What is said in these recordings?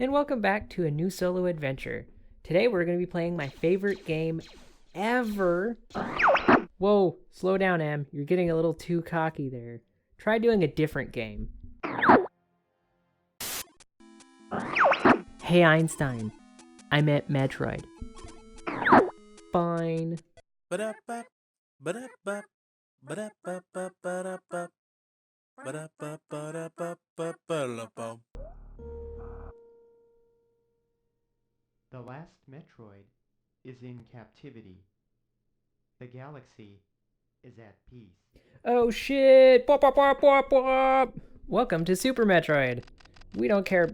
and welcome back to a new solo adventure. Today we're going to be playing my favorite game ever. Whoa, slow down, Em. You're getting a little too cocky there. Try doing a different game. Hey Einstein, I meant Metroid. Fine. Ba-da-ba, ba-da-ba, ba-da-ba-ba, ba-da-ba, ba-da-ba, ba-da-ba, ba-da-ba. The last Metroid is in captivity. The galaxy is at peace. Oh shit! Bop, bop, bop, bop, bop. Welcome to Super Metroid. We don't care.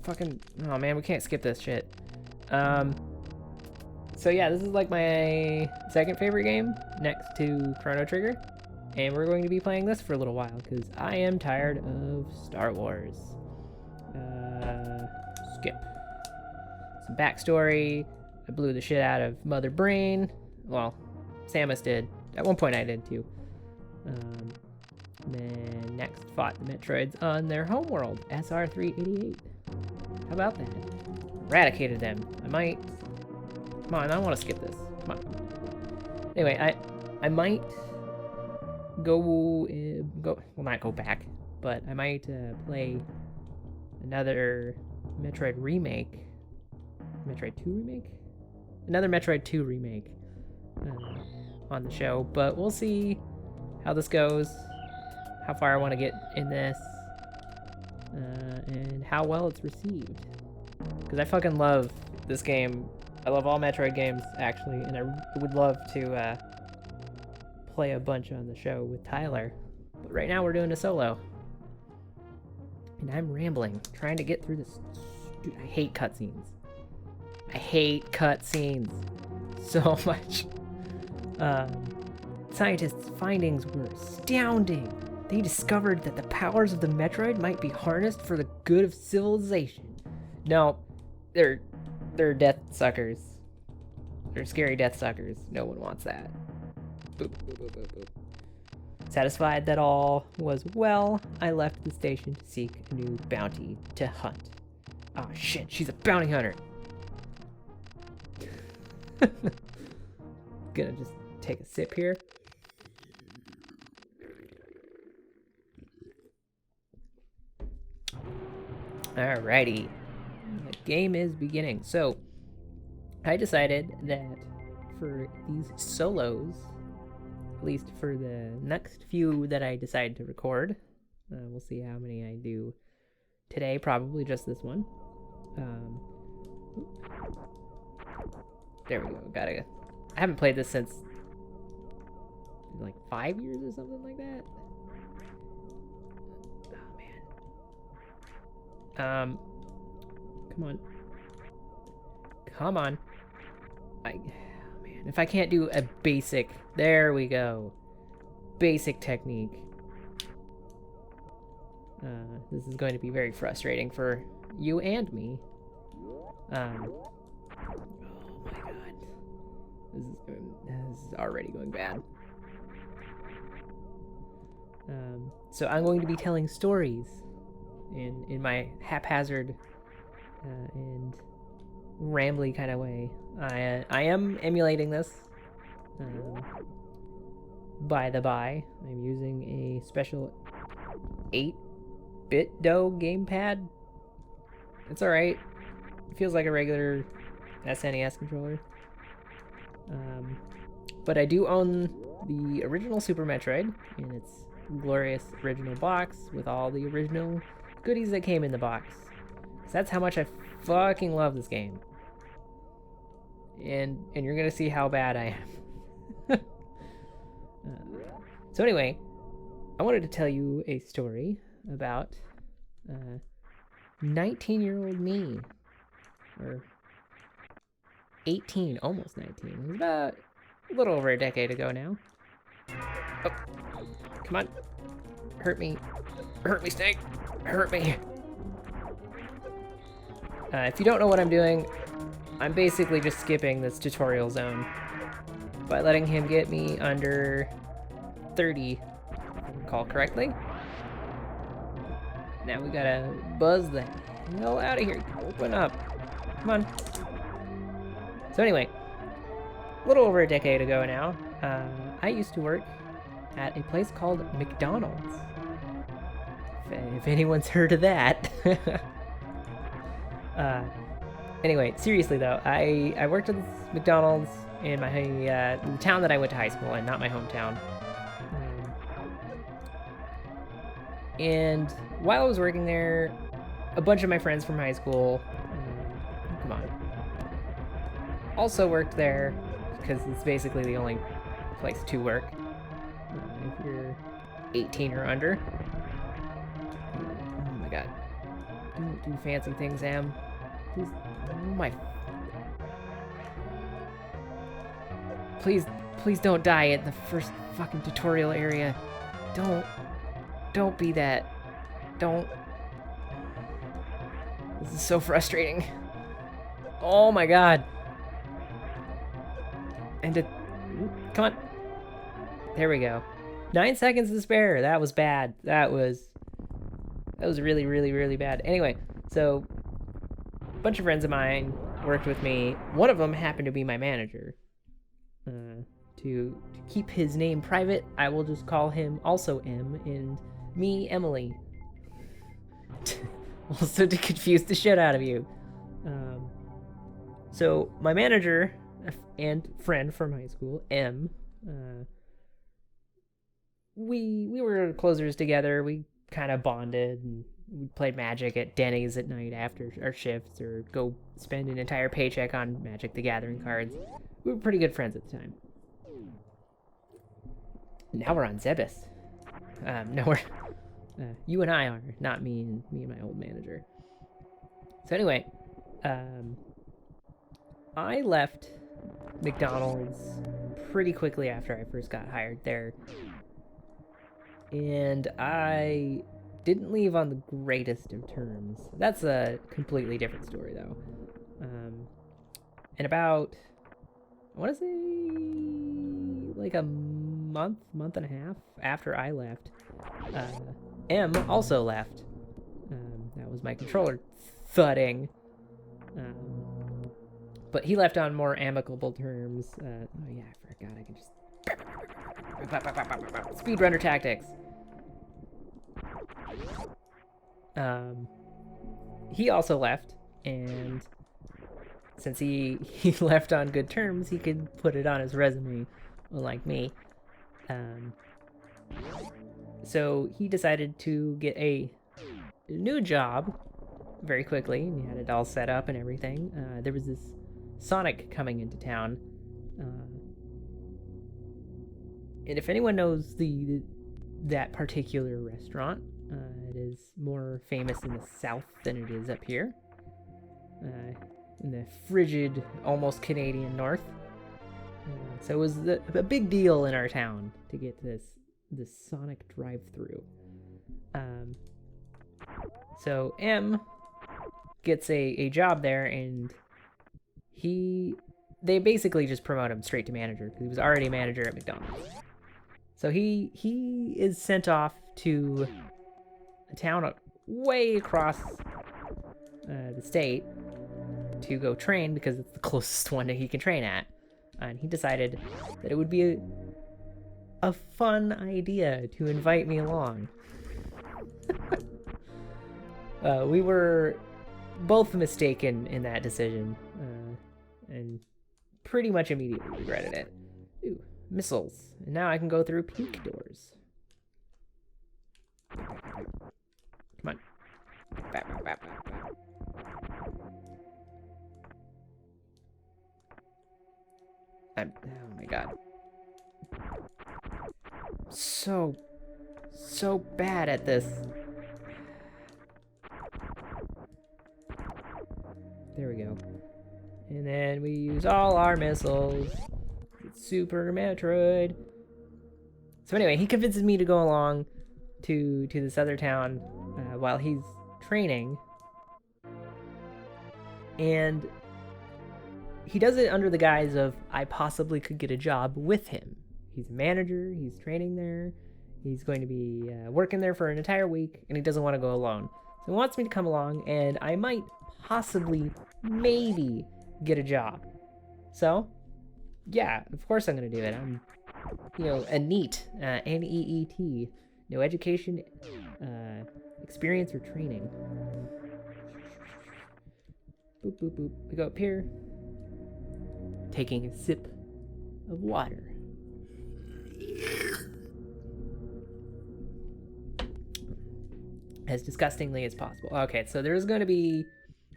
Fucking. Oh man, we can't skip this shit. So yeah, this is like my second favorite game next to Chrono Trigger. And we're going to be playing this for a little while because I am tired of Star Wars. Skip. Some backstory. I blew the shit out of Mother Brain. Well, Samus did. At one point I did too. Then next fought the Metroids on their homeworld, SR388. How about that? Eradicated them. Come on, I don't want to skip this. Come on. Anyway, I might go, well, not go back, but I might play another Metroid remake. Metroid 2 remake? Another Metroid 2 remake on the show, but we'll see how this goes, how far I want to get in this, and how well it's received. Because I fucking love this game. I love all Metroid games, actually, and I would love to play a bunch on the show with Tyler. But right now we're doing a solo. And I'm rambling, trying to get through this. Dude, I hate cutscenes. I hate cutscenes so much. Scientists' findings were astounding. They discovered that the powers of the Metroid might be harnessed for the good of civilization. No, they're death suckers. They're scary death suckers. No one wants that. Boop, boop, boop, boop, boop. Satisfied that all was well, I left the station to seek a new bounty to hunt. Oh shit, she's a bounty hunter. Gonna just take a sip here. Alrighty. The game is beginning. So, I decided that for these solos, at least for the next few that I decide to record, we'll see how many I do today, probably just this one. There we go. I haven't played this since like 5 years or something like that. Oh man. Come on. Man, if I can't do a basic, there we go. Basic technique. This is going to be very frustrating for you and me. Oh my god. This is already going bad. So I'm going to be telling stories in my haphazard and rambly kind of way. I am emulating this. By the by, I'm using a special 8-bit DOE gamepad. It's alright. It feels like a regular SNES controller. But I do own the original Super Metroid in its glorious original box with all the original goodies that came in the box. 'Cause that's how much I fucking love this game. And you're gonna see how bad I am. So anyway, I wanted to tell you a story about 19-year-old me. Or 18, almost 19. It was about a little over a decade ago now. Oh, come on. Hurt me, Snake. Hurt me. If you don't know what I'm doing, I'm basically just skipping this tutorial zone by letting him get me under 30, if I recall correctly. Now we gotta buzz the hell out of here. Open up. Come on. So anyway, a little over a decade ago now, I used to work at a place called McDonald's. If anyone's heard of that. Anyway, seriously though, I worked at this McDonald's in my the town that I went to high school in, not my hometown. And while I was working there, a bunch of my friends from high school, come on, also worked there because it's basically the only place to work if you're 18 or under. Oh my god. Don't do fancy things, Am. Please. Oh my. Please don't die at the first fucking tutorial area. Don't be that. Don't. This is so frustrating. Oh my god. And come on. There we go. 9 seconds to spare. That was bad. That was really, really, really bad. Anyway, so a bunch of friends of mine worked with me. One of them happened to be my manager. To keep his name private, I will just call him also M, and me, Emily. Also to confuse the shit out of you. So my manager and friend from high school, M, we were closers together. We kind of bonded, and we played Magic at Denny's at night after our shifts, or go spend an entire paycheck on Magic the Gathering cards. We were pretty good friends at the time. Now we're on Zebus. No, we're you and I are, not me and my old manager. So anyway, I left McDonald's pretty quickly after I first got hired there. And I didn't leave on the greatest of terms. That's a completely different story, though. And about, I want to say, like a month and a half after I left, M also left. That was my controller thudding. But he left on more amicable terms. Oh yeah, I forgot I can just... Speedrunner tactics. He also left, and since he left on good terms, he could put it on his resume, unlike me. So he decided to get a new job very quickly, and he had it all set up and everything. There was this Sonic coming into town, and if anyone knows that particular restaurant, it is more famous in the south than it is up here, in the frigid, almost Canadian north. So it was a big deal in our town to get this Sonic drive-through. So M gets a job there, and they basically just promote him straight to manager because he was already a manager at McDonald's. So he is sent off to a town way across the state to go train because it's the closest one that he can train at. And he decided that it would be a fun idea to invite me along. We were both mistaken in that decision, and pretty much immediately regretted it. Ooh, missiles. And now I can go through pink doors. Come on. Oh my god. So bad at this. There we go. And then we use all our missiles. It's Super Metroid. So anyway, he convinces me to go along to this other town while he's training. And he does it under the guise of I possibly could get a job with him. He's a manager, he's training there, he's going to be working there for an entire week, and he doesn't want to go alone. he wants me to come along, and I might possibly, maybe, get a job. So, yeah, of course I'm gonna do it. I'm, a NEET, N-E-E-T, no education, experience, or training. Boop, boop, boop. We go up here, taking a sip of water. As disgustingly as possible. Okay, so there's going to be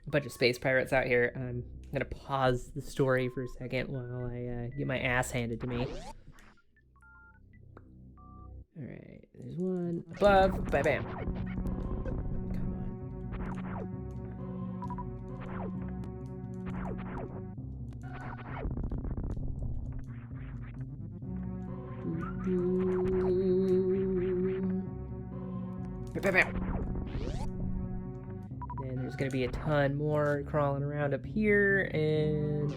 a bunch of space pirates out here. I'm going to pause the story for a second while I get my ass handed to me. Alright, there's one above. Bam. Bam. And there's gonna be a ton more crawling around up here, and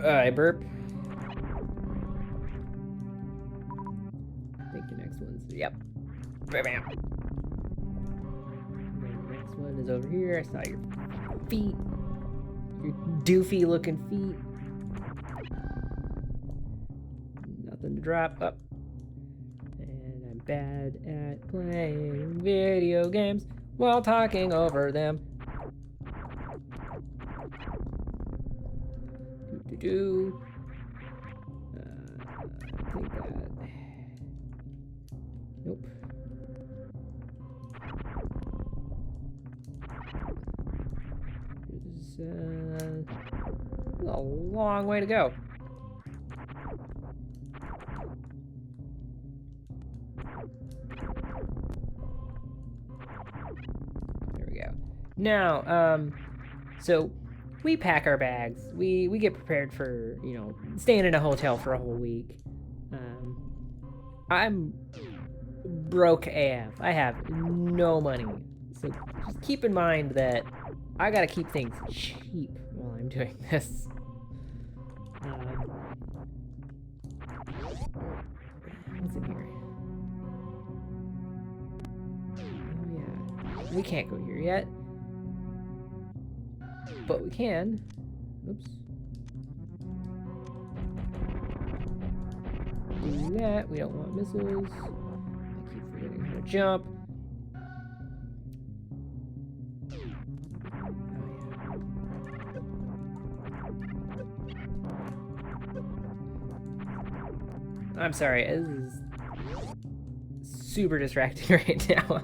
I burp. I think the next one's Bam. And the next one is over here. I saw your feet, your doofy looking feet. Nothing to drop up. Bad at playing video games while talking over them. I think that. Nope. There's a long way to go. Now, so we pack our bags. We get prepared for, staying in a hotel for a whole week. I'm broke AF. I have no money. So just keep in mind that I gotta keep things cheap while I'm doing this. What's in here? Oh yeah. We can't go here yet. But we can. Oops. Do that. We don't want missiles. I keep forgetting how to jump. I'm sorry. This is super distracting right now.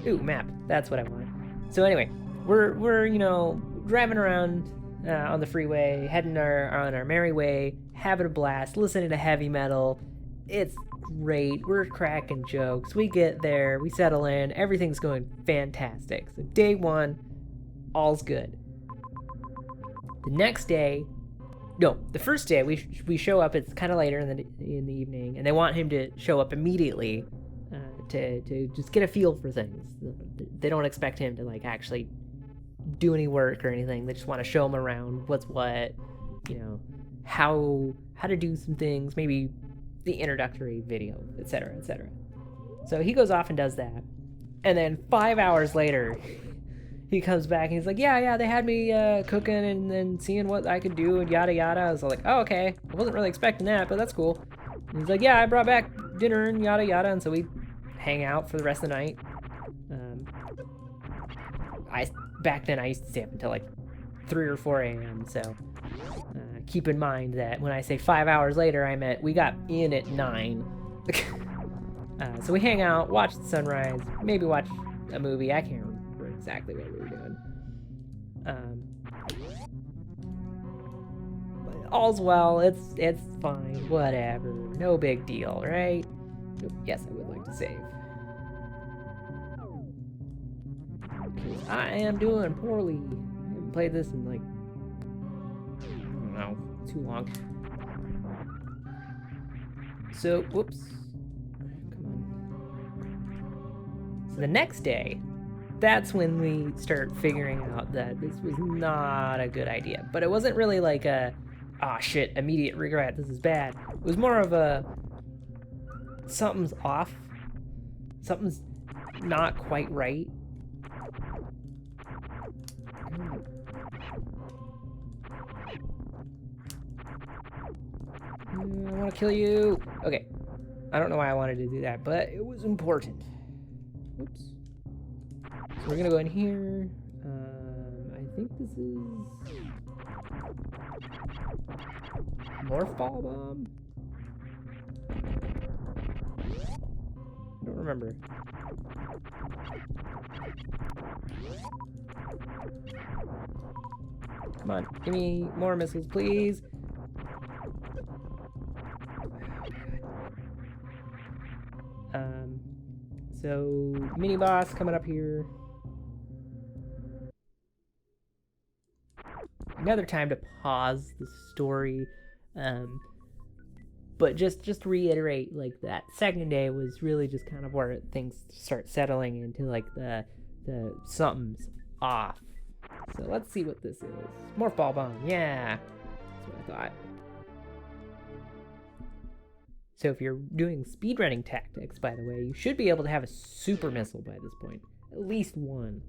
Ooh, map. That's what I want. So anyway. We're driving around on the freeway, heading on our merry way, having a blast, listening to heavy metal. It's great. We're cracking jokes. We get there, we settle in, everything's going fantastic. So day one, all's good. The next day, no, the first day we show up. It's kind of later in the evening, and they want him to show up immediately to just get a feel for things. They don't expect him to actually do any work or anything. They just want to show him around what's what, how to do some things, maybe the introductory video, etc., etc. So he goes off and does that, and then 5 hours later he comes back and he's like, yeah, they had me cooking and then seeing what I could do and yada yada. I was like, oh, okay, I wasn't really expecting that, but that's cool. And he's like, yeah, I brought back dinner and yada yada. And so we hang out for the rest of the night. Back then I used to stay up until 3 or 4 a.m. So keep in mind that when I say 5 hours later, I meant we got in at 9. So we hang out, watch the sunrise, maybe watch a movie. I can't remember exactly what we were doing. But all's well. It's fine. Whatever. No big deal, right? Yes, I would like to save. I am doing poorly. I haven't played this in I don't know, too long. So, whoops. Come on. So the next day, that's when we start figuring out that this was not a good idea. But it wasn't really shit, immediate regret, this is bad. It was more of something's off. Something's not quite right. I want to kill you. Okay. I don't know why I wanted to do that, but it was important. Oops. So we're gonna go in here. I think this is Morph Ball Bomb? I don't remember. Come on, give me more missiles, please. So mini boss coming up here. Another time to pause the story, but just to reiterate, like that second day was really just kind of where things start settling into like the something's off. So let's see what this is. Morph Ball Bomb, yeah, that's what I thought. So if you're doing speedrunning tactics, by the way, you should be able to have a super missile by this point. At least one.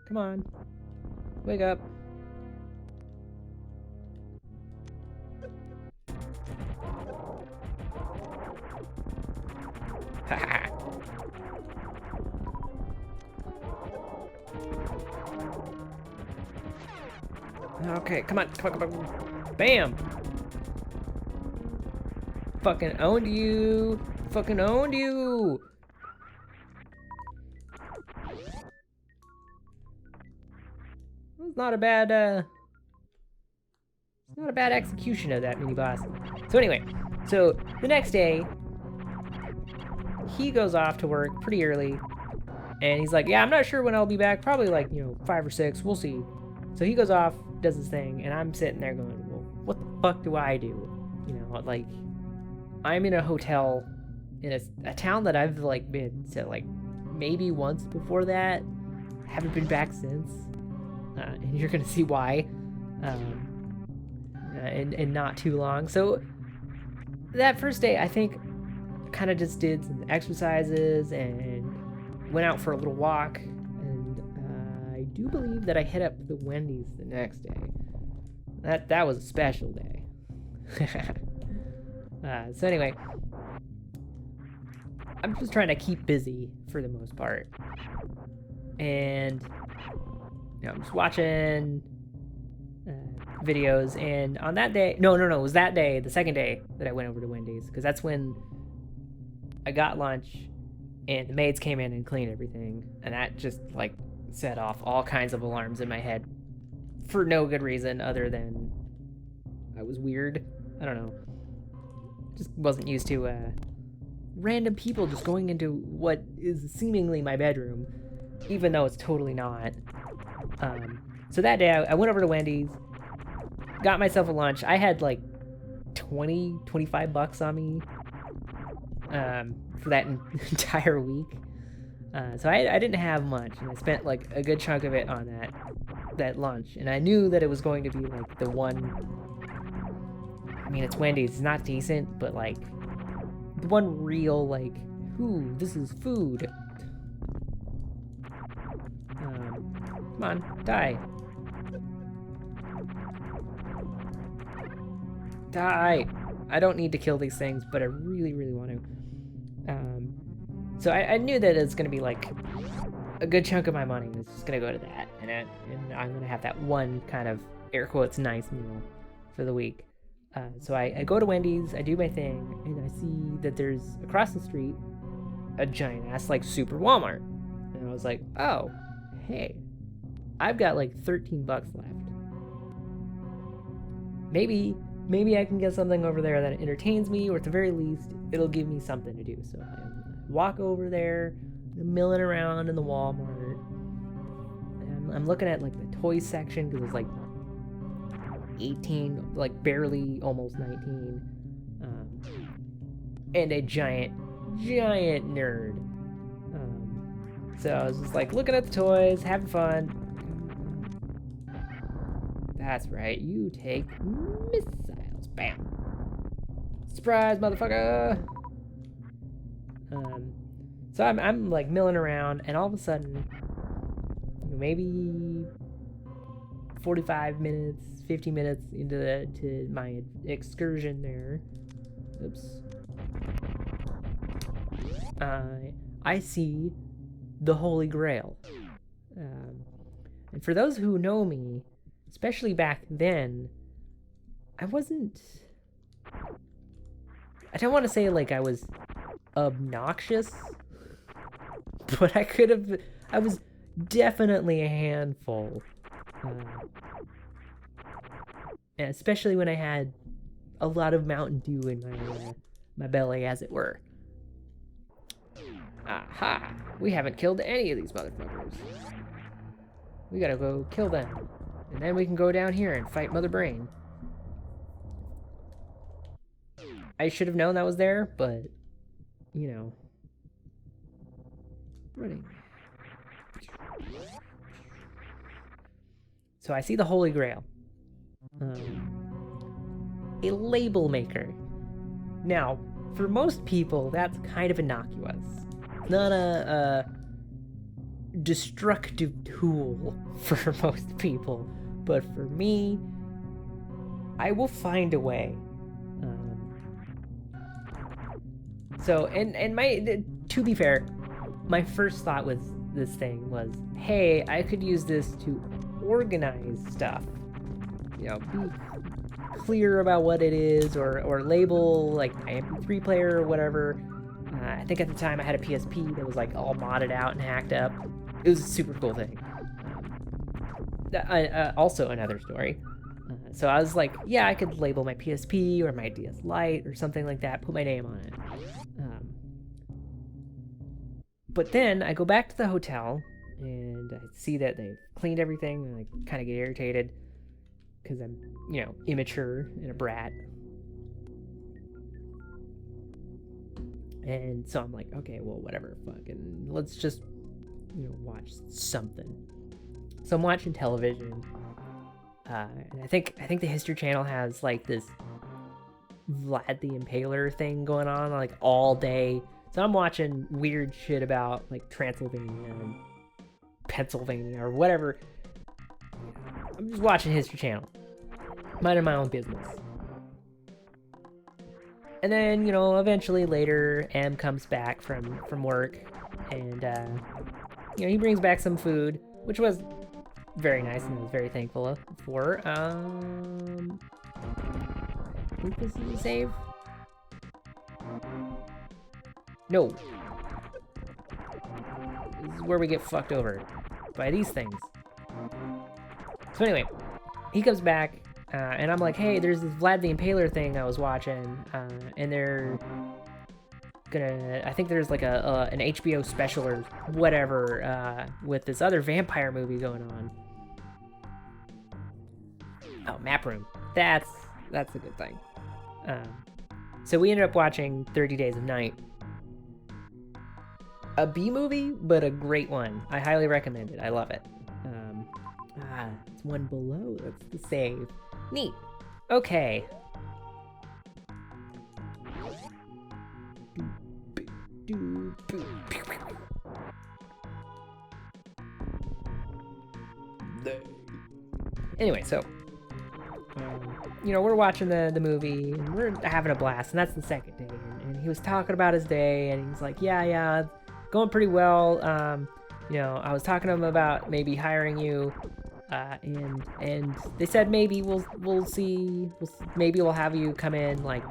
Come on. Wake up. Haha. Okay, come on. Bam! Fucking owned you! Fucking owned you! It's not a bad, it's not a bad execution of that mini boss. So anyway, so the next day, he goes off to work pretty early, and he's like, yeah, I'm not sure when I'll be back, probably like, 5 or 6, we'll see. So he goes off, does his thing, and I'm sitting there going, well, what the fuck do I do? Like, I'm in a hotel in a town that I've like been to like maybe once before that. Haven't been back since, and you're gonna see why, in not too long. So that first day, I think, kind of just did some exercises and went out for a little walk. And I do believe that I hit up the Wendy's the next day. That was a special day. So anyway, I'm just trying to keep busy for the most part, and I'm just watching videos. And on that day, no, it was that day, the second day that I went over to Wendy's, because that's when I got lunch, and the maids came in and cleaned everything, and that just like set off all kinds of alarms in my head for no good reason other than I was weird. I don't know. Just wasn't used to random people just going into what is seemingly my bedroom, even though it's totally not. So that day I went over to Wendy's, got myself a lunch. I had like $25 on me for that entire week. So I didn't have much, and I spent like a good chunk of it on that lunch. And I knew that it was going to be like the one. I mean, it's Wendy's, it's not decent, but like the one real like, ooh, this is food. Come on, die. Die! I don't need to kill these things, but I really, really want to. So I knew that it's going to be like a good chunk of my money was just going to go to that. And I'm going to have that one kind of, air quotes, nice meal for the week. So I go to Wendy's, I do my thing, and I see that there's, across the street, a giant-ass, like, super Walmart. And I was like, oh, hey, I've got, like, $13 left. Maybe I can get something over there that entertains me, or at the very least, it'll give me something to do. So I walk over there, I'm milling around in the Walmart, and I'm looking at, like, the toy section, because it's, like, 18, like barely almost 19, and a giant nerd. So I was just like looking at the toys, having fun. That's right, you take missiles. Bam. Surprise, motherfucker. So I'm like milling around, and all of a sudden, maybe 45 minutes, 50 minutes to my excursion there. Oops. I see the Holy Grail. And for those who know me, especially back then, I don't want to say like I was obnoxious, but I was definitely a handful. And especially when I had a lot of Mountain Dew in my belly, as it were. Aha! We haven't killed any of these motherfuckers. We gotta go kill them. And then we can go down here and fight Mother Brain. I should have known that was there, but, running. So I see the Holy Grail. A label maker. Now, for most people, that's kind of innocuous. It's not a destructive tool for most people, but for me, I will find a way. To be fair, my first thought was this thing was, hey, I could use this to organize stuff. Be clear about what it is, or label like my MP3 player or whatever. I think at the time I had a PSP that was like all modded out and hacked up. It was a super cool thing. Also another story. So I was like, yeah, I could label my PSP or my DS Lite or something like that, put my name on it. But then I go back to the hotel and I see that they've cleaned everything, and I kind of get irritated because I'm, immature and a brat. And so I'm like, okay, well, whatever, fucking, let's just, watch something. So I'm watching television, and I think the History Channel has like this Vlad the Impaler thing going on like all day. So I'm watching weird shit about like Transylvania and Pennsylvania or whatever. I'm just watching History Channel, minding my own business. And then, eventually later, M comes back from work, and, he brings back some food, which was very nice, and I was very thankful for. I think this is a save? No. This is where we get fucked over by these things. So anyway, he comes back, and I'm like, hey, there's this Vlad the Impaler thing I was watching, and they're gonna, I think there's like an HBO special or whatever, with this other vampire movie going on. Oh, Map Room. That's a good thing. So we ended up watching 30 Days of Night. A B movie, but a great one. I highly recommend it. I love it. It's one below. That's the save. Neat. Okay. Anyway, so we're watching the movie and we're having a blast, and that's the second day. And he was talking about his day, and he's like, yeah, going pretty well. I was talking to him about maybe hiring you, and they said maybe we'll see. Maybe we'll have you come in like,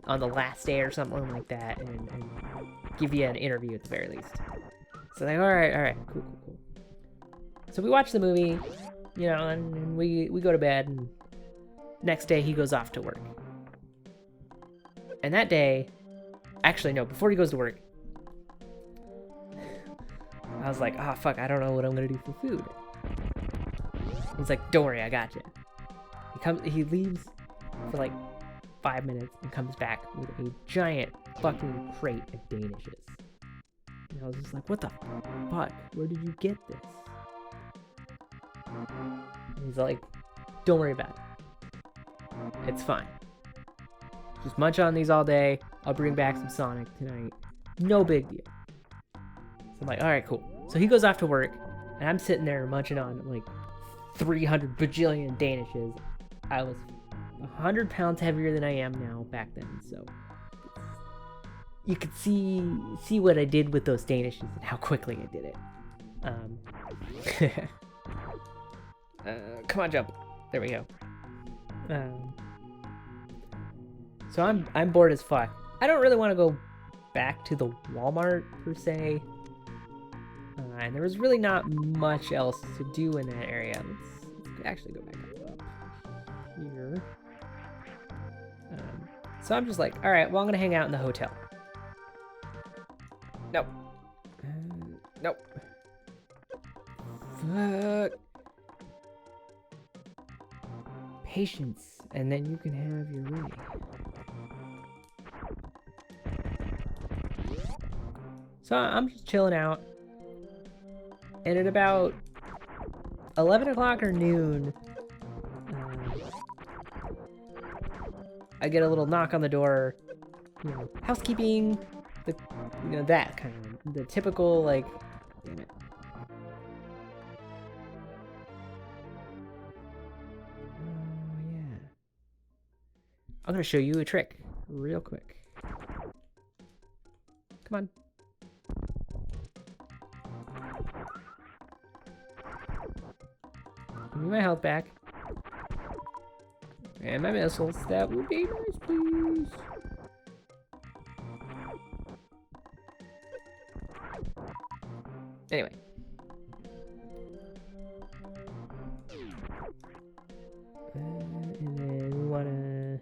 on the last day or something like that, and give you an interview at the very least. So they're like, all right, cool. So we watch the movie, and we go to bed, and next day he goes off to work. And that day, actually no, before he goes to work, I was like, fuck, I don't know what I'm gonna do for food. He's like, don't worry, I got you. He leaves for like 5 minutes and comes back with a giant fucking crate of Danishes. And I was just like, what the fuck? Where did you get this? And he's like, don't worry about it. It's fine. Just munch on these all day. I'll bring back some Sonic tonight. No big deal. I'm like, all right, cool. So he goes off to work, and I'm sitting there munching on like 300 bajillion Danishes. I was 100 pounds heavier than I am now back then, so you could see what I did with those Danishes and how quickly I did it. Come on, jump. There we go. So I'm bored as fuck. I don't really want to go back to the Walmart per se, and there was really not much else to do in that area. Let's actually go back up here. So I'm just like, all right, well, I'm gonna hang out in the hotel. Nope. Nope. Fuck. Patience, and then you can have your way. So I'm just chilling out, and at about 11 o'clock or noon, I get a little knock on the door, you know, housekeeping, that kind of, the typical, like, damn it. Oh, yeah. I'm gonna show you a trick real quick. Come on. Give me my health back. And my missiles. That would be nice, please. Anyway. And then we wanna...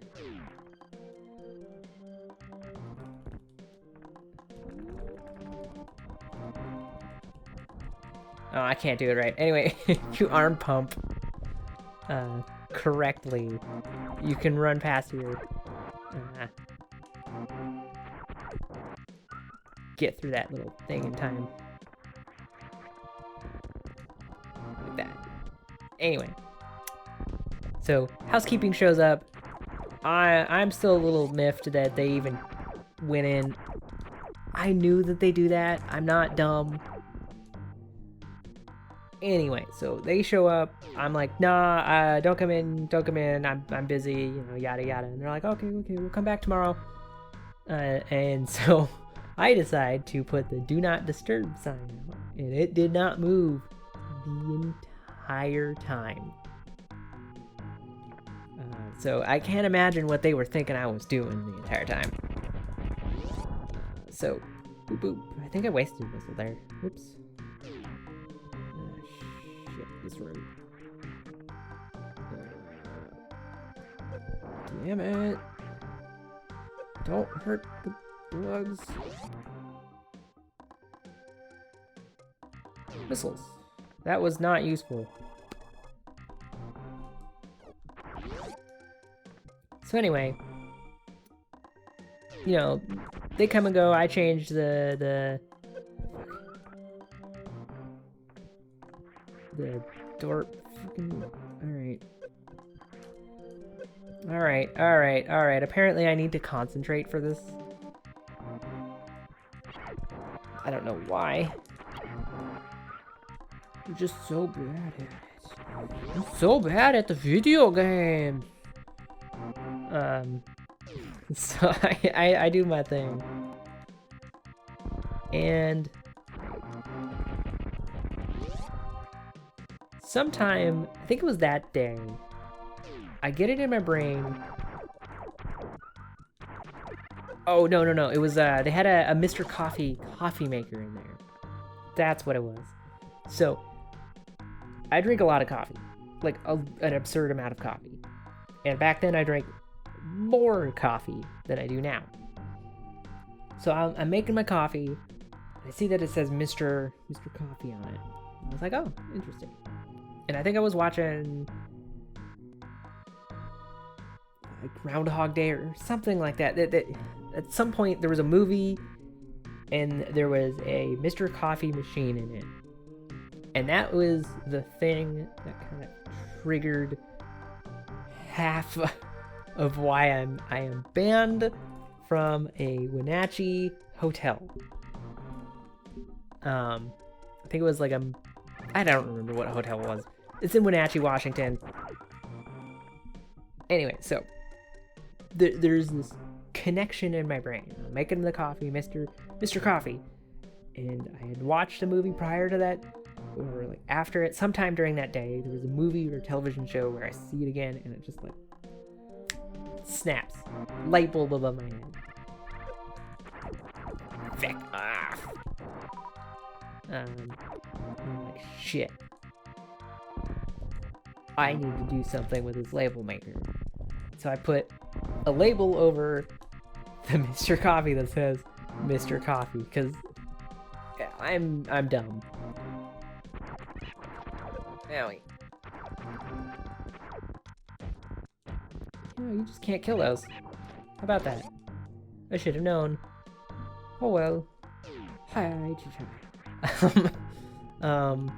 Oh, I can't do it right. Anyway, if you arm pump correctly, you can run past your... get through that little thing in time. Like that. Anyway. So, housekeeping shows up. I'm still a little miffed that they even went in. I knew that they do that. I'm not dumb. Anyway, so they show up. I'm like, nah, don't come in. I'm busy, you know, yada yada. And they're like, okay, we'll come back tomorrow. And so I decide to put the do not disturb sign out, and it did not move the entire time. So I can't imagine what they were thinking I was doing the entire time. So, boop boop. I think I wasted a missile there. Whoops. Shit, this room. Damn it. Don't hurt the bugs. Missiles. That was not useful. So anyway, you know, they come and go. I changed the door. All right. Apparently, I need to concentrate for this. I don't know why. I'm just so bad at it. I'm so bad at the video games. So I do my thing. And sometime, I think it was that day, I get it in my brain. Oh, no. It was, they had a Mr. Coffee maker in there. That's what it was. So, I drink a lot of coffee. Like, an absurd amount of coffee. And back then, I drank more coffee than I do now. So, I'm making my coffee. I see that it says Mr. Coffee on it. I was like, oh, interesting. And I think I was watching like Groundhog Day or something like that. That at some point there was a movie and there was a Mr. Coffee machine in it. And that was the thing that kind of triggered half of why I am banned from a Wenatchee hotel. I think it was like I don't remember what hotel it was. It's in Wenatchee, Washington. Anyway, so there's this connection in my brain. I'm making the coffee, Mr. Coffee, and I had watched a movie prior to that, or like after it, sometime during that day. There was a movie or television show where I see it again, and it just like snaps, light bulb above my head. Feck off. I'm like, shit. I need to do something with this label maker. So I put a label over the Mr. Coffee that says Mr. Coffee, because I'm dumb. Owie. You just can't kill those. How about that? I should have known. Oh well. Hi. Oh.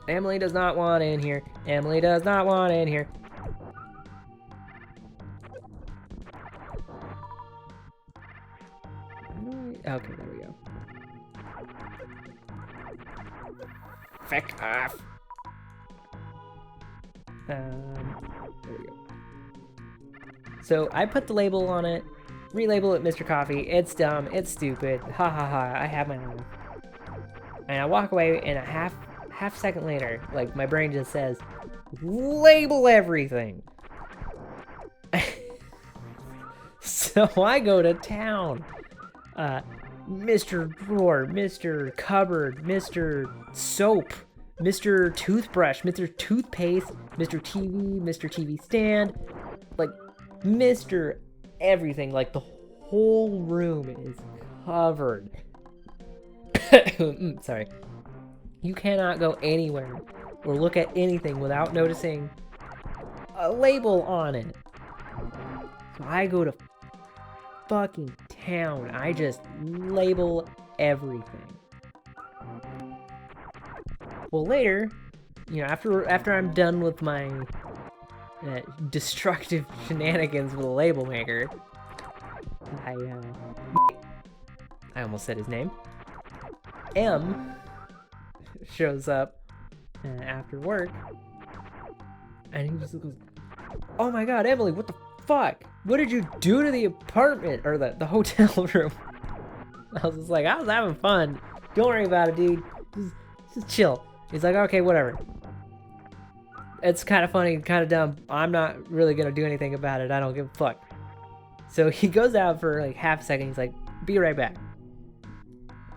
Emily does not want in here. Emily does not want in here. Okay, there we go. Feck off. There we go. So I put the label on it. Relabel it Mr. Coffee. It's dumb. It's stupid. Ha ha ha. I have my life. And I walk away, and a half second later, like, my brain just says, label everything. So I go to town. Mr. Drawer, Mr. Cupboard, Mr. Soap, Mr. Toothbrush, Mr. Toothpaste, Mr. TV, Mr. TV stand, like, Mr. everything. Like, the whole room is covered. Sorry. You cannot go anywhere or look at anything without noticing a label on it. So I go to fucking town. I just label everything. Well, later, you know, after I'm done with my destructive shenanigans with a label maker, I almost said his name. M shows up after work, and he just goes, "Oh my god, Emily, what the fuck? What did you do to the apartment or the hotel room?" I was just like, I was having fun. Don't worry about it, dude. Just chill. He's like, okay, whatever. It's kind of funny, kind of dumb. I'm not really gonna do anything about it. I don't give a fuck. So he goes out for like half a second. He's like, be right back.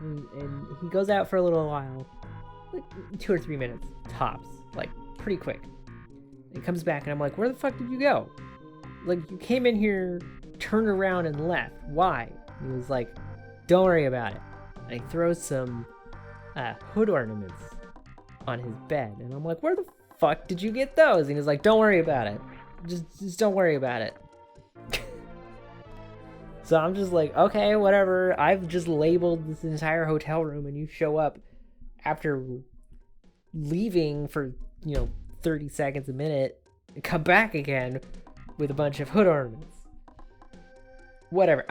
And he goes out for a little while, like 2 or 3 minutes tops, like pretty quick. And he comes back, and I'm like, where the fuck did you go? Like, you came in here, turned around, and left. Why? He was like, don't worry about it. And he throws some hood ornaments on his bed, and I'm like, where the fuck did you get those? And he's like, don't worry about it. Just don't worry about it. So I'm just like, okay, whatever. I've just labeled this entire hotel room, and you show up after leaving for, 30 seconds a minute, and come back again with a bunch of hood ornaments. Whatever.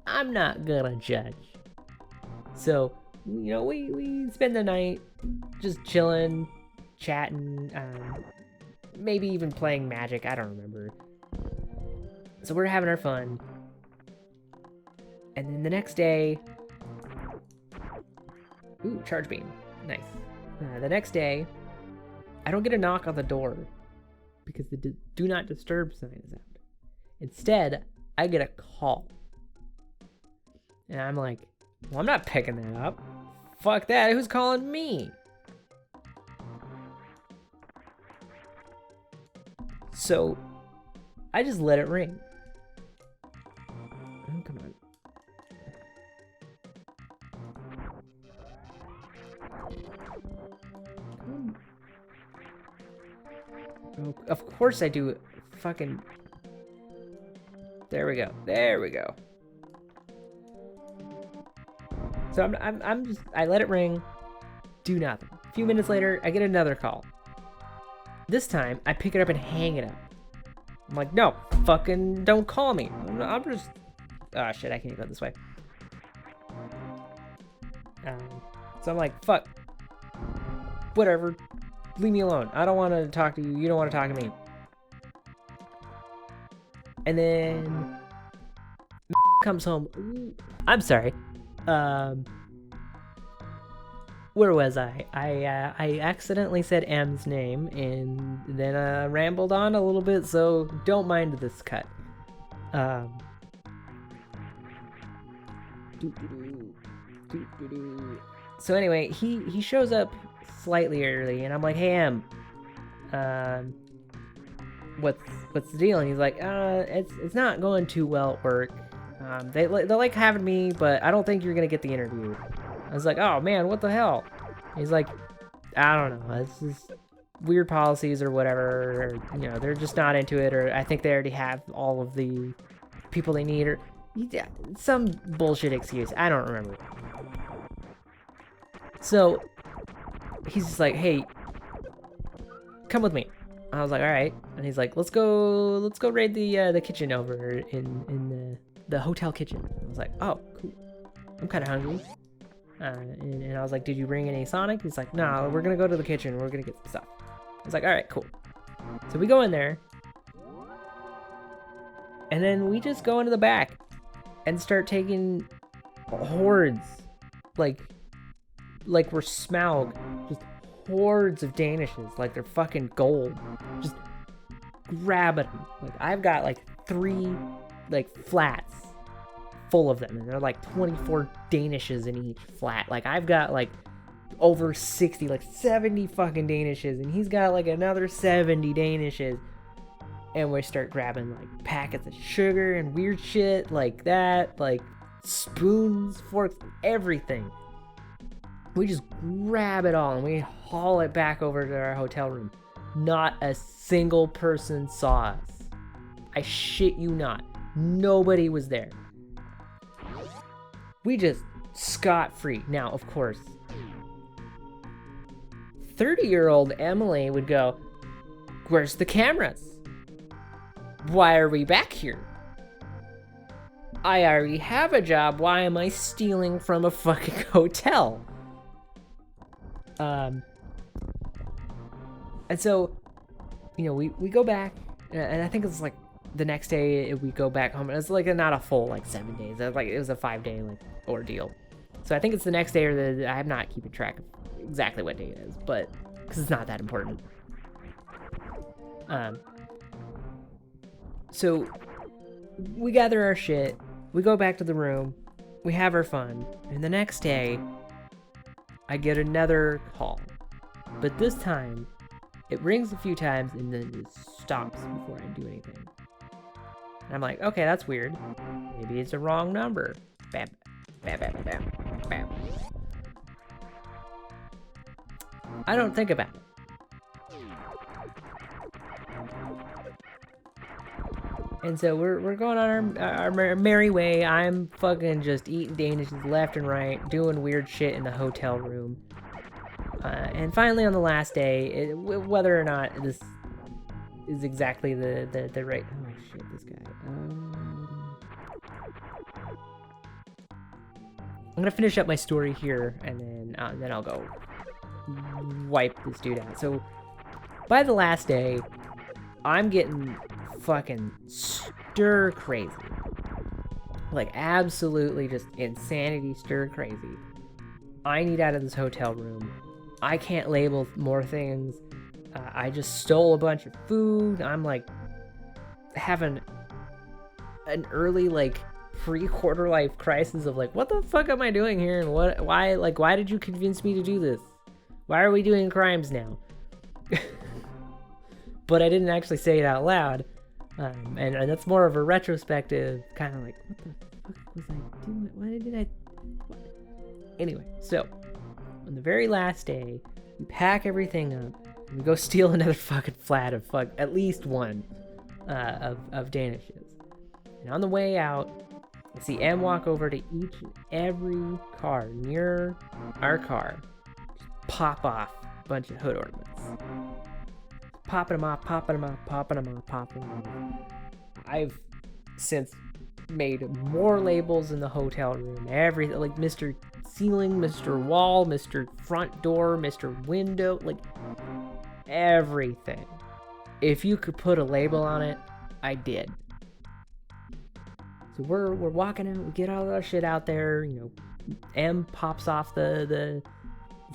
I'm not gonna judge. So, we spend the night just chilling, chatting, maybe even playing Magic. I don't remember. So we're having our fun. And then the next day... Ooh, charge beam. Nice. The next day, I don't get a knock on the door because the do not disturb sign is out. Instead, I get a call. And I'm like, well, I'm not picking that up. Fuck that. Who's calling me? So, I just let it ring. Oh, come on. Oh, of course I do. Fucking. There we go. There we go. So I let it ring. Do nothing. A few minutes later, I get another call. This time, I pick it up and hang it up. I'm like, no, fucking don't call me. oh shit, I can't go this way. So I'm like, fuck. Whatever. Leave me alone. I don't want to talk to you. You don't want to talk to me. And then comes home. I'm sorry. Where was I? I accidentally said M's name and then rambled on a little bit, so don't mind this cut. So anyway, he shows up slightly early, and I'm like, hey Em, what's the deal? And he's like, it's not going too well at work. They like having me, but I don't think you're gonna get the interview. I was like, oh man, what the hell? He's like, I don't know, it's just weird policies or whatever, or, you know, they're just not into it, or I think they already have all of the people they need, or some bullshit excuse. I don't remember. So he's just like, hey, come with me. I was like, all right. And he's like, let's go raid the kitchen over in the hotel kitchen. I was like, oh, cool. I'm kind of hungry. And I was like, did you bring any Sonic? He's like, no, we're gonna go to the kitchen. We're gonna get some stuff. I was like, all right, cool. So we go in there, and then we just go into the back and start taking hordes, like we're Smaug, just hordes of Danishes, like they're fucking gold, just grabbing them. Like I've got like 3 like flats full of them, and they're like 24 Danishes in each flat. Like I've got like over 60, like 70 fucking Danishes, and he's got like another 70 Danishes. And we start grabbing like packets of sugar and weird shit like that, like spoons, forks, everything. We just grab it all and we haul it back over to our hotel room. Not a single person saw us. I shit you not. Nobody was there. We just scot-free. Now, of course, 30-year-old Emily would go, where's the cameras? Why are we back here? I already have a job. Why am I stealing from a fucking hotel? And so, you know, we go back, and I think it's like the next day we go back home. It's like not a full like 7 days. It was a 5-day like ordeal. So I think it's the next day, or I'm not keeping track of exactly what day it is, but because it's not that important. So we gather our shit, we go back to the room, we have our fun, and the next day I get another call. But this time it rings a few times and then it stops before I do anything. And I'm like, okay, that's weird. Maybe it's a wrong number. Bam, bam, bam, bam, bam. I don't think about it. And so we're going on our merry way. I'm fucking just eating Danishes left and right, doing weird shit in the hotel room. And finally on the last day, whether or not this is exactly the right... Oh shit, this guy. I'm gonna finish up my story here, and then I'll go wipe this dude out. So by the last day, I'm getting fucking stir crazy, like absolutely just insanity stir crazy. I need out of this hotel room. I can't label more things. I just stole a bunch of food. I'm like having an early like pre-quarter life crisis of like, what the fuck am I doing here, and why did you convince me to do this? Why are we doing crimes now? But I didn't actually say it out loud. And that's more of a retrospective kind of like, what the fuck was I doing? Why did I... What? Anyway, so on the very last day, we pack everything up and we go steal another fucking flat of at least one of Danishes. And on the way out, I see Em walk over to each and every car near our car, just pop off a bunch of hood ornaments. Popping them off, popping them off, popping them off, popping them off. I've since made more labels in the hotel room. Everything, like Mr. Ceiling, Mr. Wall, Mr. Front Door, Mr. Window, like everything. If you could put a label on it, I did. So we're walking out, we get all our shit out there, you know, M pops off the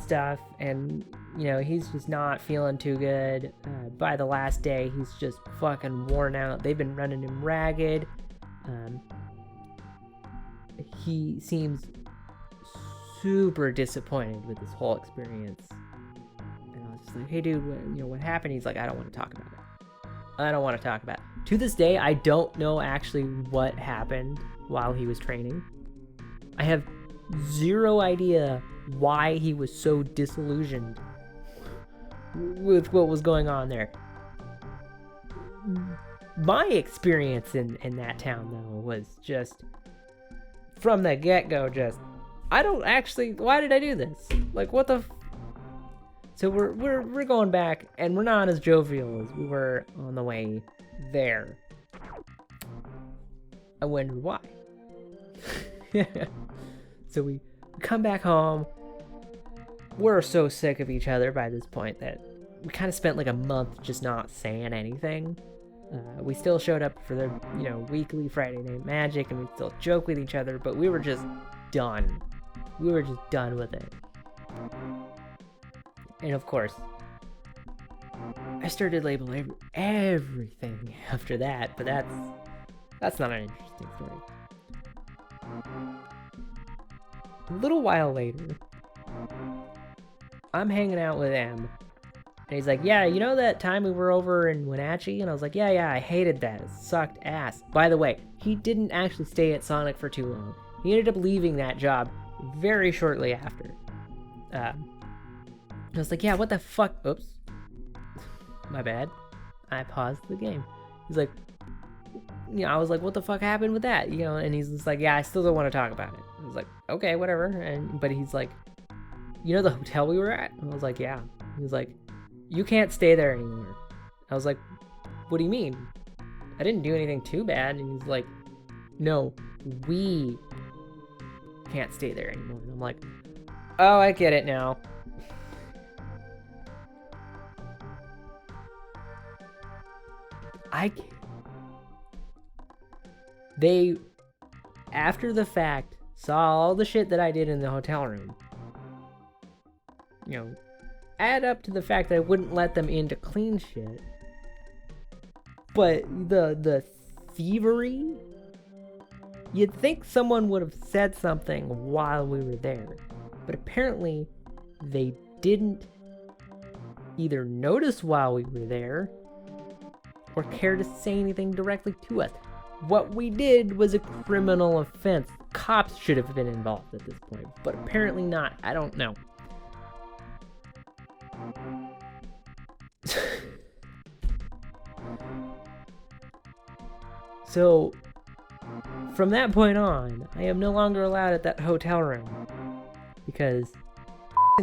stuff, and, you know, he's just not feeling too good. By the last day, he's just fucking worn out. They've been running him ragged. He seems super disappointed with this whole experience. And I was just like, hey dude, what happened? He's like, I don't want to talk about it. I don't want to talk about it. To this day, I don't know actually what happened while he was training. I have zero idea why he was so disillusioned with what was going on there. My experience in that town, though, was just, from the get-go, just, why did I do this? Like, what the So we're going back, and we're not as jovial as we were on the way there. I wonder why. So we come back home. We're so sick of each other by this point that we kind of spent like a month just not saying anything. We still showed up for the, weekly Friday Night Magic, and we still joke with each other, but we were just done. We were just done with it. And of course, I started labeling everything after that, but that's not an interesting story. A little while later, I'm hanging out with M, and he's like, yeah, you know that time we were over in Wenatchee? And I was like, yeah, I hated that. It sucked ass. By the way, he didn't actually stay at Sonic for too long. He ended up leaving that job very shortly after. I was like, yeah, what the fuck? Oops. My bad. I paused the game. He's like, I was like, what the fuck happened with that? And he's just like, yeah, I still don't want to talk about it. I was like, okay, whatever. But he's like, the hotel we were at? I was like, yeah. He was like, you can't stay there anymore. I was like, what do you mean? I didn't do anything too bad. And he's like, no, we can't stay there anymore. And I'm like, oh, I get it now. They, after the fact, saw all the shit that I did in the hotel room. Add up to the fact that I wouldn't let them in to clean shit. But the thievery, you'd think someone would have said something while we were there. But apparently, they didn't either notice while we were there or care to say anything directly to us. What we did was a criminal offense. Cops should have been involved at this point, but apparently not. I don't know. So, from that point on, I am no longer allowed at that hotel room because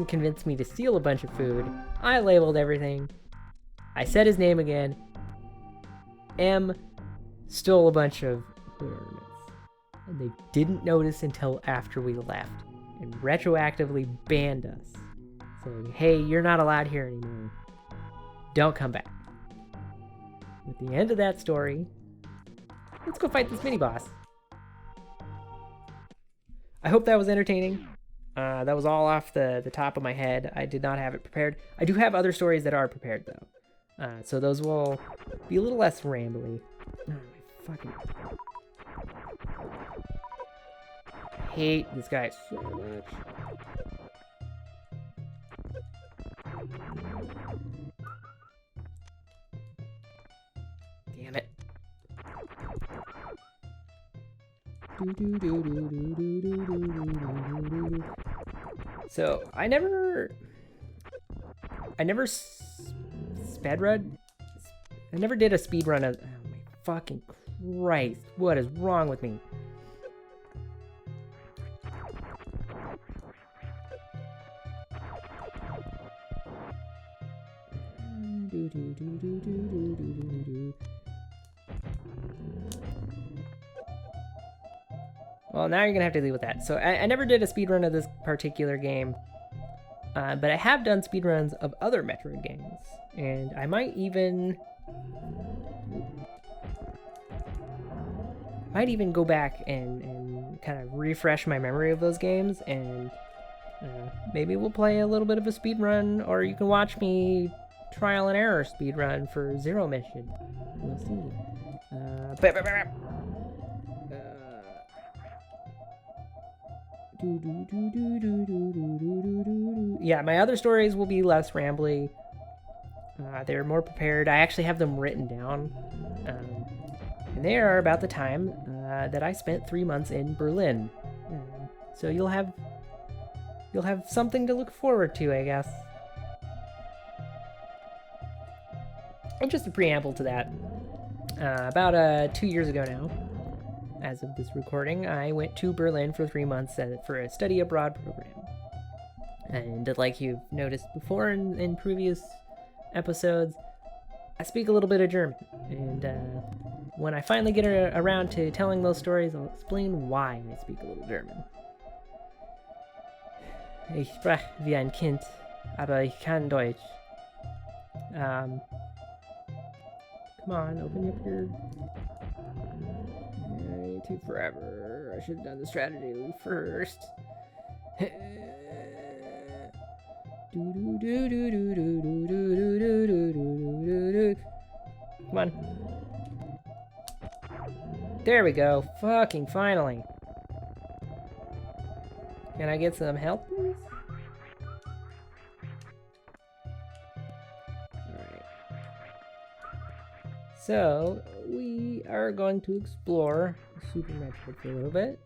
convinced me to steal a bunch of food. I labeled everything. I said his name again. M stole a bunch of food ornaments, and they didn't notice until after we left and retroactively banned us, saying, hey, you're not allowed here anymore. Don't come back. At the end of that story, let's go fight this mini-boss. I hope that was entertaining. That was all off the top of my head. I did not have it prepared. I do have other stories that are prepared, though. So those will be a little less rambly. Oh, my fucking... I hate this guy so much. Damn it. So, I never sped run. I never did a speed run of. Oh my fucking Christ! What is wrong with me? Well, now you're gonna have to deal with that. So I never did a speedrun of this particular game, but I have done speedruns of other Metroid games, and I might even go back and kind of refresh my memory of those games, and maybe we'll play a little bit of a speedrun, or you can watch me trial and error speedrun for Zero Mission. We'll see. Yeah, my other stories will be less rambly. They're more prepared. I actually have them written down. And they are about the time that I spent 3 months in Berlin. So you'll have something to look forward to, I guess. And just a preamble to that. About 2 years ago now, as of this recording, I went to Berlin for 3 months for a study abroad program. And like you've noticed before in previous episodes, I speak a little bit of German. And when I finally get around to telling those stories, I'll explain why I speak a little German. Ich sprach wie ein Kind, aber ich kann Deutsch. Come on, open up your... It take forever. I should have done the strategy loop first. Come on. There we go. Fucking finally. Can I get some help, please? Alright. So, we are going to explore Super Metroid for a little bit.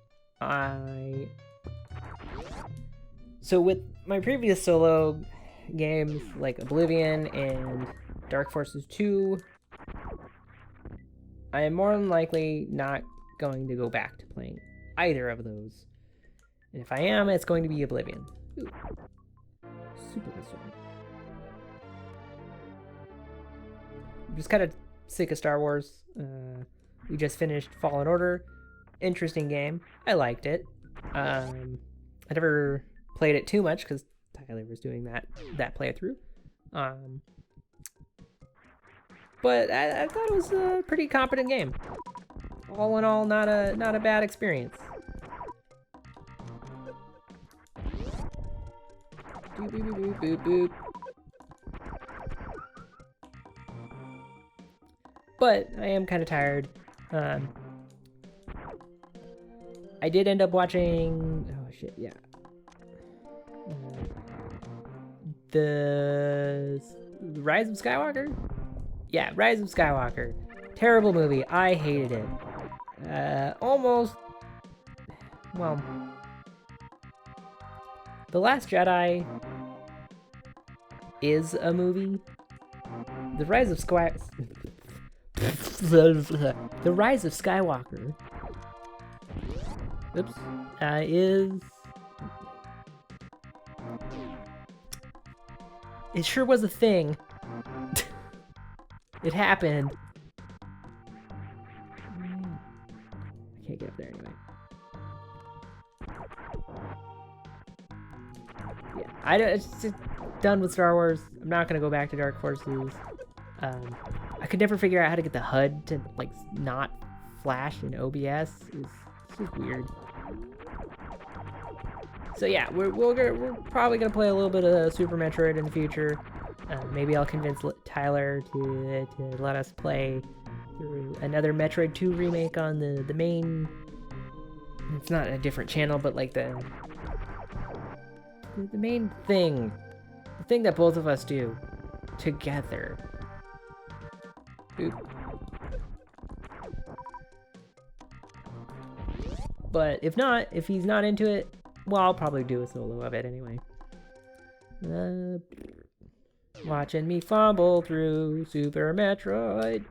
So with my previous solo games like Oblivion and Dark Forces 2, I am more than likely not going to go back to playing either of those. And if I am, it's going to be Oblivion. Ooh. Super concerned. I'm just kind of sick of Star Wars. We just finished Fallen Order. Interesting game. I liked it. I never played it too much because Tyler was doing that playthrough. But I thought it was a pretty competent game. All in all, not a bad experience. Boop, boop, boop, boop, boop. But I am kind of tired. I did end up watching... Oh, shit, yeah. The Rise of Skywalker? Yeah, Rise of Skywalker. Terrible movie. I hated it. Almost... Well... The Last Jedi is a movie. The Rise of The Rise of Skywalker is... It sure was a thing. It happened. I can't get up there anyway. Yeah, it's just done with Star Wars. I'm not gonna go back to Dark Forces. I could never figure out how to get the HUD to like not flash in OBS. It's just weird. So yeah, we're probably gonna play a little bit of Super Metroid in the future. Maybe I'll convince Tyler to let us play through another Metroid 2 remake on the main. It's not a different channel, but like the main thing, the thing that both of us do together. Oop. But if not, if he's not into it, well, I'll probably do a solo of it anyway. Watching me fumble through Super Metroid.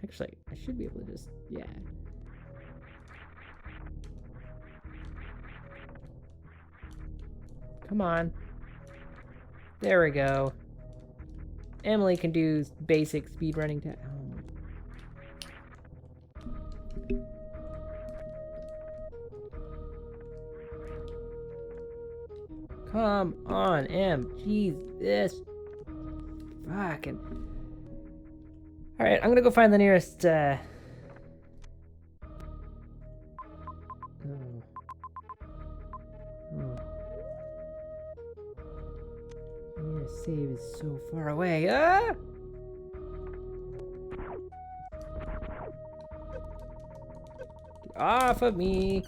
Actually, I should be able to just, yeah. Come on. There we go. Emily can do basic speedrunning. Come on, jeez, this. Fucking. Alright, I'm gonna go find the nearest, Oh. The nearest save is so far away. Ah! Get off of me!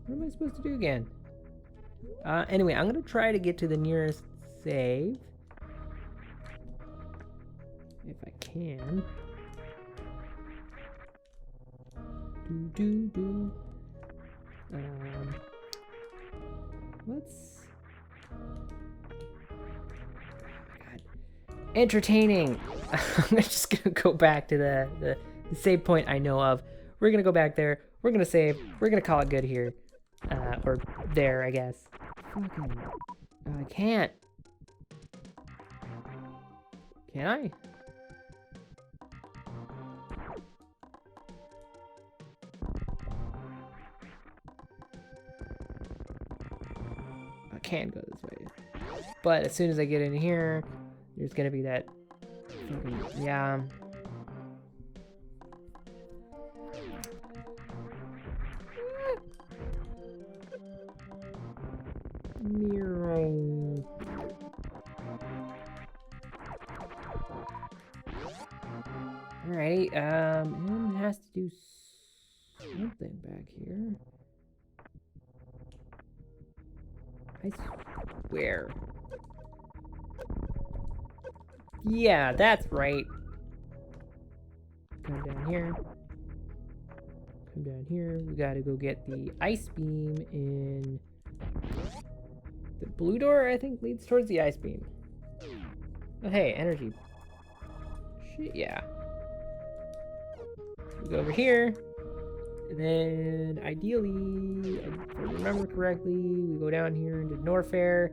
What am I supposed to do again? Anyway, I'm gonna try to get to the nearest save. If I can. Let's... Oh my god. Entertaining! I'm just gonna go back to the save point I know of. We're gonna go back there. We're gonna save. We're gonna call it good here. Or there, I guess. Fucking... I can't. Can I? I can go this way. But as soon as I get in here, there's gonna be that fucking... Yeah. Miro. Alrighty, M has to do something back here. I swear. Yeah, that's right. Come down here. Come down here. We gotta go get the ice beam in... The blue door, I think, leads towards the ice beam. Oh, hey, energy. Shit, yeah. We go over here. And then, ideally, if I remember correctly, we go down here into Norfair.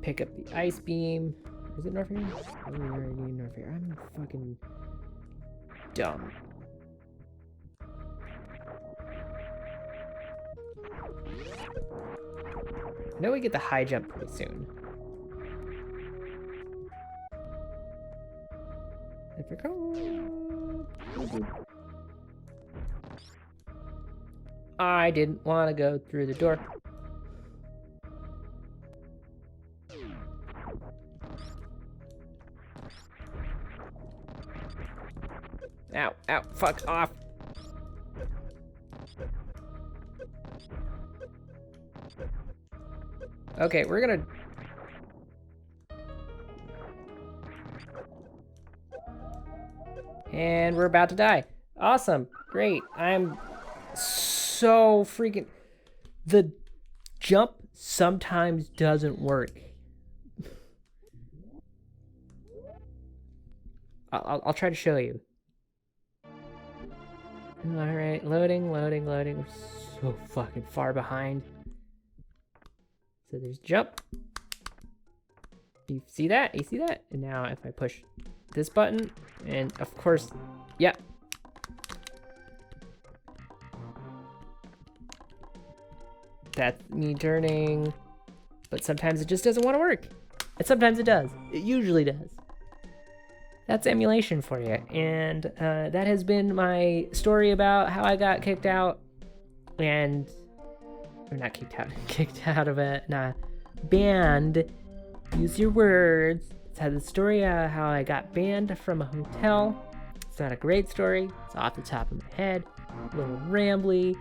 Pick up the ice beam. Is it Norfair? Oh, we already need Norfair. I'm fucking dumb. I know we get the high jump pretty soon. If I I didn't want to go through the door. Ow, ow, fuck off. Okay, we're gonna... And we're about to die. Awesome, great. I'm so freaking... The jump sometimes doesn't work. I'll try to show you. Alright, loading. We're so fucking far behind. So there's jump. You see that? You see that? And now if I push this button, and of course, yeah. That's me turning. But sometimes it just doesn't want to work. And sometimes it does. It usually does. That's emulation for you. And that has been my story about how I got kicked out. And... Or not kicked out. Kicked out of it. Nah. Banned. Use your words. It's the story how I got banned from a hotel. It's not a great story. It's off the top of my head. A little rambly.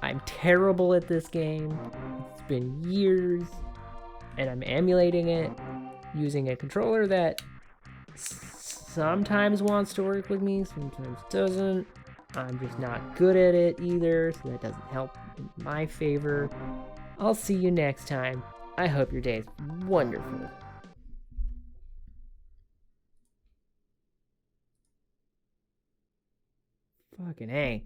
I'm terrible at this game. It's been years. And I'm emulating it. Using a controller that... sometimes wants to work with me, sometimes doesn't. I'm just not good at it either, so that doesn't help in my favor. I'll see you next time. I hope your day is wonderful. Fucking A.